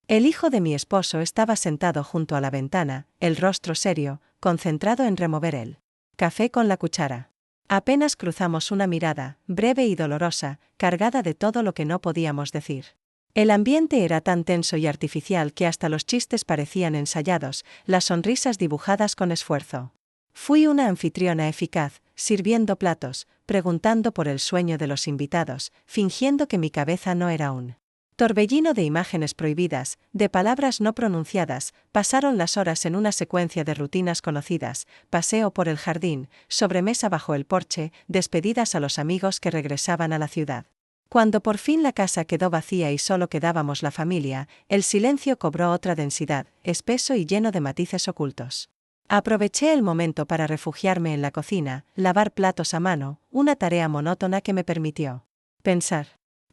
El hijo de mi esposo estaba sentado junto a la ventana, el rostro serio, concentrado en remover el café con la cuchara. Apenas cruzamos una mirada, breve y dolorosa, cargada de todo lo que no podíamos decir. El ambiente era tan tenso y artificial que hasta los chistes parecían ensayados, las sonrisas dibujadas con esfuerzo. Fui una anfitriona eficaz, sirviendo platos, preguntando por el sueño de los invitados, fingiendo que mi cabeza no era un torbellino de imágenes prohibidas, de palabras no pronunciadas. Pasaron las horas en una secuencia de rutinas conocidas: paseo por el jardín, sobremesa bajo el porche, despedidas a los amigos que regresaban a la ciudad. Cuando por fin la casa quedó vacía y solo quedábamos la familia, el silencio cobró otra densidad, espeso y lleno de matices ocultos. Aproveché el momento para refugiarme en la cocina, lavar platos a mano, una tarea monótona que me permitió pensar.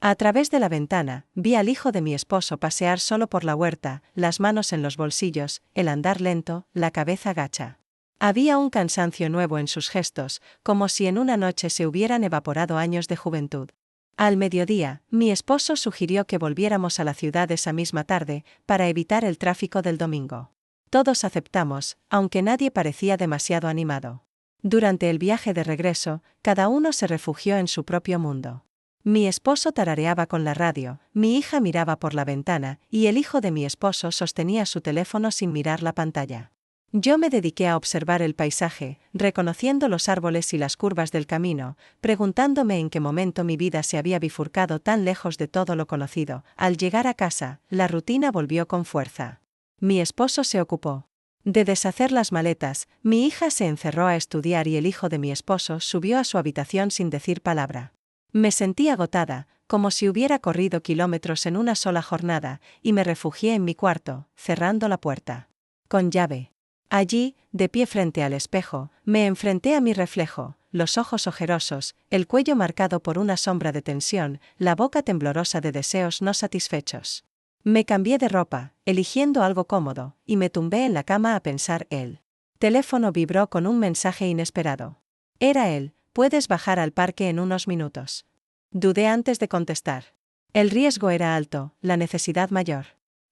A través de la ventana, vi al hijo de mi esposo pasear solo por la huerta, las manos en los bolsillos, el andar lento, la cabeza gacha. Había un cansancio nuevo en sus gestos, como si en una noche se hubieran evaporado años de juventud. Al mediodía, mi esposo sugirió que volviéramos a la ciudad esa misma tarde, para evitar el tráfico del domingo. Todos aceptamos, aunque nadie parecía demasiado animado. Durante el viaje de regreso, cada uno se refugió en su propio mundo. Mi esposo tarareaba con la radio, mi hija miraba por la ventana, y el hijo de mi esposo sostenía su teléfono sin mirar la pantalla. Yo me dediqué a observar el paisaje, reconociendo los árboles y las curvas del camino, preguntándome en qué momento mi vida se había bifurcado tan lejos de todo lo conocido. Al llegar a casa, la rutina volvió con fuerza. Mi esposo se ocupó de deshacer las maletas, mi hija se encerró a estudiar y el hijo de mi esposo subió a su habitación sin decir palabra. Me sentí agotada, como si hubiera corrido kilómetros en una sola jornada, y me refugié en mi cuarto, cerrando la puerta con llave. Allí, de pie frente al espejo, me enfrenté a mi reflejo, los ojos ojerosos, el cuello marcado por una sombra de tensión, la boca temblorosa de deseos no satisfechos. Me cambié de ropa, eligiendo algo cómodo, y me tumbé en la cama a pensar. El teléfono vibró con un mensaje inesperado. Era él: puedes bajar al parque en unos minutos. Dudé antes de contestar. El riesgo era alto, la necesidad mayor.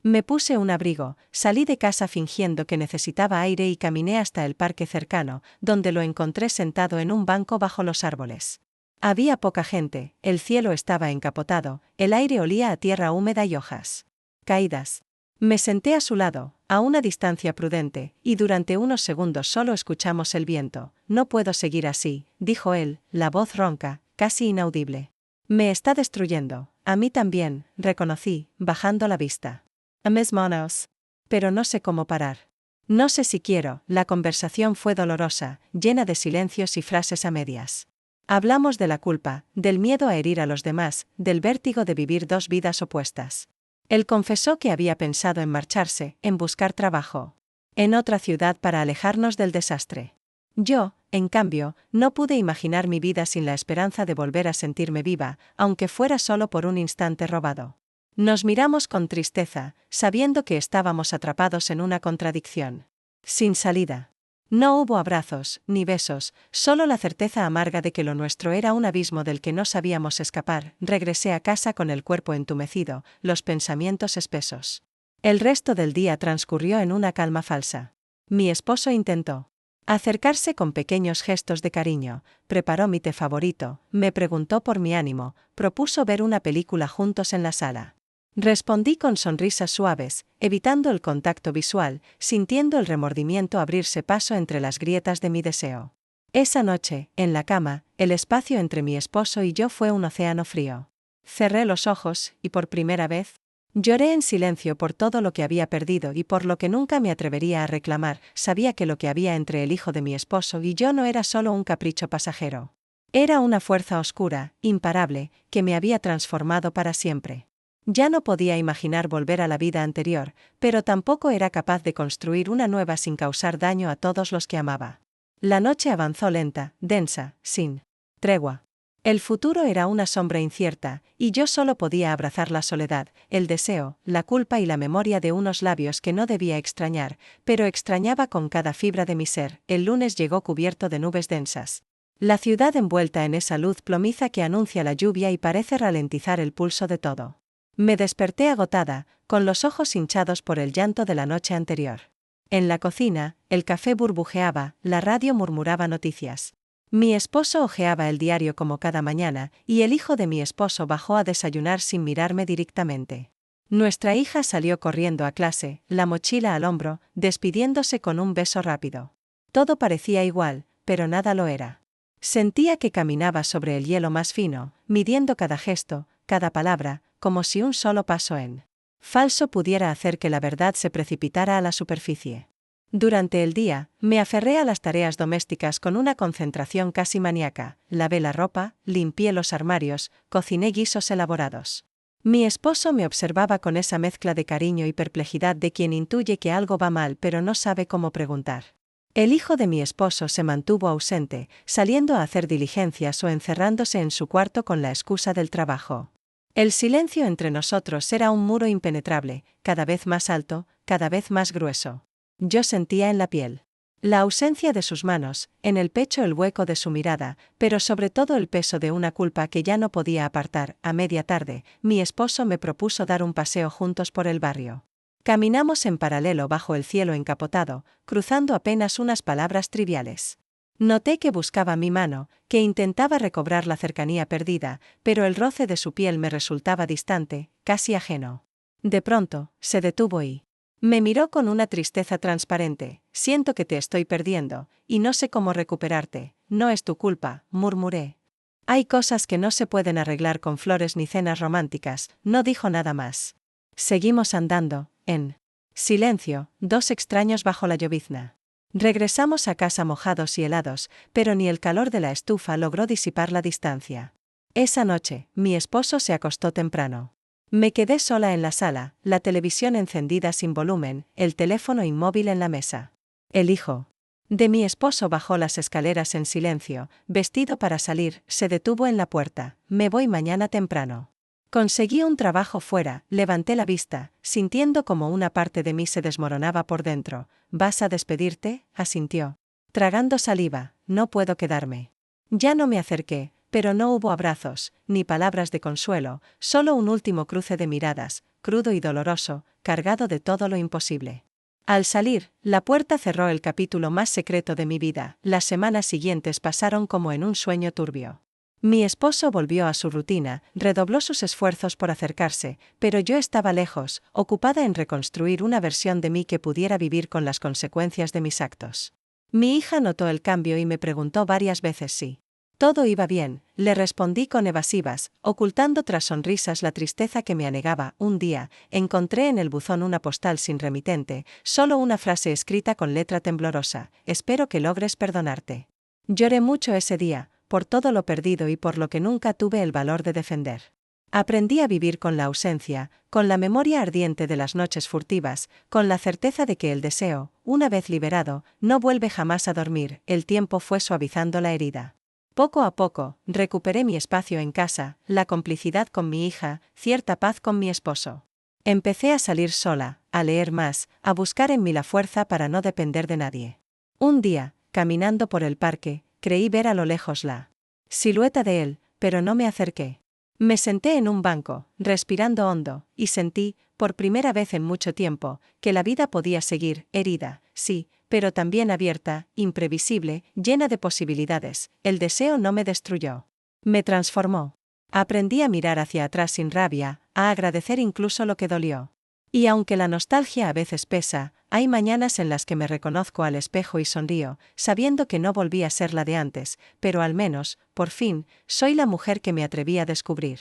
Me puse un abrigo, salí de casa fingiendo que necesitaba aire y caminé hasta el parque cercano, donde lo encontré sentado en un banco bajo los árboles. Había poca gente, el cielo estaba encapotado, el aire olía a tierra húmeda y hojas caídas. Me senté a su lado, a una distancia prudente, y durante unos segundos solo escuchamos el viento. No puedo seguir así, dijo él, la voz ronca, casi inaudible. Me está destruyendo. A mí también, reconocí, bajando la vista. A mis manos. Pero no sé cómo parar. No sé si quiero. La conversación fue dolorosa, llena de silencios y frases a medias. Hablamos de la culpa, del miedo a herir a los demás, del vértigo de vivir dos vidas opuestas. Él confesó que había pensado en marcharse, en buscar trabajo en otra ciudad para alejarnos del desastre. Yo, en cambio, no pude imaginar mi vida sin la esperanza de volver a sentirme viva, aunque fuera solo por un instante robado. Nos miramos con tristeza, sabiendo que estábamos atrapados en una contradicción sin salida. No hubo abrazos, ni besos, solo la certeza amarga de que lo nuestro era un abismo del que no sabíamos escapar. Regresé a casa con el cuerpo entumecido, los pensamientos espesos. El resto del día transcurrió en una calma falsa. Mi esposo intentó acercarse con pequeños gestos de cariño, preparó mi té favorito, me preguntó por mi ánimo, propuso ver una película juntos en la sala. Respondí con sonrisas suaves, evitando el contacto visual, sintiendo el remordimiento abrirse paso entre las grietas de mi deseo. Esa noche, en la cama, el espacio entre mi esposo y yo fue un océano frío. Cerré los ojos, y por primera vez, lloré en silencio por todo lo que había perdido y por lo que nunca me atrevería a reclamar. Sabía que lo que había entre el hijo de mi esposo y yo no era solo un capricho pasajero. Era una fuerza oscura, imparable, que me había transformado para siempre. Ya no podía imaginar volver a la vida anterior, pero tampoco era capaz de construir una nueva sin causar daño a todos los que amaba. La noche avanzó lenta, densa, sin tregua. El futuro era una sombra incierta, y yo solo podía abrazar la soledad, el deseo, la culpa y la memoria de unos labios que no debía extrañar, pero extrañaba con cada fibra de mi ser. El lunes llegó cubierto de nubes densas. La ciudad envuelta en esa luz plomiza que anuncia la lluvia y parece ralentizar el pulso de todo. Me desperté agotada, con los ojos hinchados por el llanto de la noche anterior. En la cocina, el café burbujeaba, la radio murmuraba noticias. Mi esposo hojeaba el diario como cada mañana, y el hijo de mi esposo bajó a desayunar sin mirarme directamente. Nuestra hija salió corriendo a clase, la mochila al hombro, despidiéndose con un beso rápido. Todo parecía igual, pero nada lo era. Sentía que caminaba sobre el hielo más fino, midiendo cada gesto, cada palabra, como si un solo paso en falso pudiera hacer que la verdad se precipitara a la superficie. Durante el día, me aferré a las tareas domésticas con una concentración casi maníaca. Lavé la ropa, limpié los armarios, cociné guisos elaborados. Mi esposo me observaba con esa mezcla de cariño y perplejidad de quien intuye que algo va mal pero no sabe cómo preguntar. El hijo de mi esposo se mantuvo ausente, saliendo a hacer diligencias o encerrándose en su cuarto con la excusa del trabajo. El silencio entre nosotros era un muro impenetrable, cada vez más alto, cada vez más grueso. Yo sentía en la piel la ausencia de sus manos, en el pecho el hueco de su mirada, pero sobre todo el peso de una culpa que ya no podía apartar. A media tarde, mi esposo me propuso dar un paseo juntos por el barrio. Caminamos en paralelo bajo el cielo encapotado, cruzando apenas unas palabras triviales. Noté que buscaba mi mano, que intentaba recobrar la cercanía perdida, pero el roce de su piel me resultaba distante, casi ajeno. De pronto, se detuvo y me miró con una tristeza transparente. Siento que te estoy perdiendo, y no sé cómo recuperarte. No es tu culpa, murmuré. Hay cosas que no se pueden arreglar con flores ni cenas románticas. No dijo nada más. Seguimos andando, en silencio, dos extraños bajo la llovizna. Regresamos a casa mojados y helados, pero ni el calor de la estufa logró disipar la distancia. Esa noche, mi esposo se acostó temprano. Me quedé sola en la sala, la televisión encendida sin volumen, el teléfono inmóvil en la mesa. El hijo de mi esposo bajó las escaleras en silencio, vestido para salir, se detuvo en la puerta. Me voy mañana temprano. Conseguí un trabajo fuera, levanté la vista, sintiendo como una parte de mí se desmoronaba por dentro. ¿Vas a despedirte?, asintió. Tragando saliva, no puedo quedarme. Ya no me acerqué, pero no hubo abrazos, ni palabras de consuelo, solo un último cruce de miradas, crudo y doloroso, cargado de todo lo imposible. Al salir, la puerta cerró el capítulo más secreto de mi vida. Las semanas siguientes pasaron como en un sueño turbio. Mi esposo volvió a su rutina, redobló sus esfuerzos por acercarse, pero yo estaba lejos, ocupada en reconstruir una versión de mí que pudiera vivir con las consecuencias de mis actos. Mi hija notó el cambio y me preguntó varias veces si todo iba bien. Le respondí con evasivas, ocultando tras sonrisas la tristeza que me anegaba. Un día, encontré en el buzón una postal sin remitente, solo una frase escrita con letra temblorosa: espero que logres perdonarte. Lloré mucho ese día, por todo lo perdido y por lo que nunca tuve el valor de defender. Aprendí a vivir con la ausencia, con la memoria ardiente de las noches furtivas, con la certeza de que el deseo, una vez liberado, no vuelve jamás a dormir. El tiempo fue suavizando la herida. Poco a poco, recuperé mi espacio en casa, la complicidad con mi hija, cierta paz con mi esposo. Empecé a salir sola, a leer más, a buscar en mí la fuerza para no depender de nadie. Un día, caminando por el parque, creí ver a lo lejos la silueta de él, pero no me acerqué. Me senté en un banco, respirando hondo, y sentí, por primera vez en mucho tiempo, que la vida podía seguir, herida, sí, pero también abierta, imprevisible, llena de posibilidades. El deseo no me destruyó. Me transformó. Aprendí a mirar hacia atrás sin rabia, a agradecer incluso lo que dolió. Y aunque la nostalgia a veces pesa, hay mañanas en las que me reconozco al espejo y sonrío, sabiendo que no volví a ser la de antes, pero al menos, por fin, soy la mujer que me atreví a descubrir.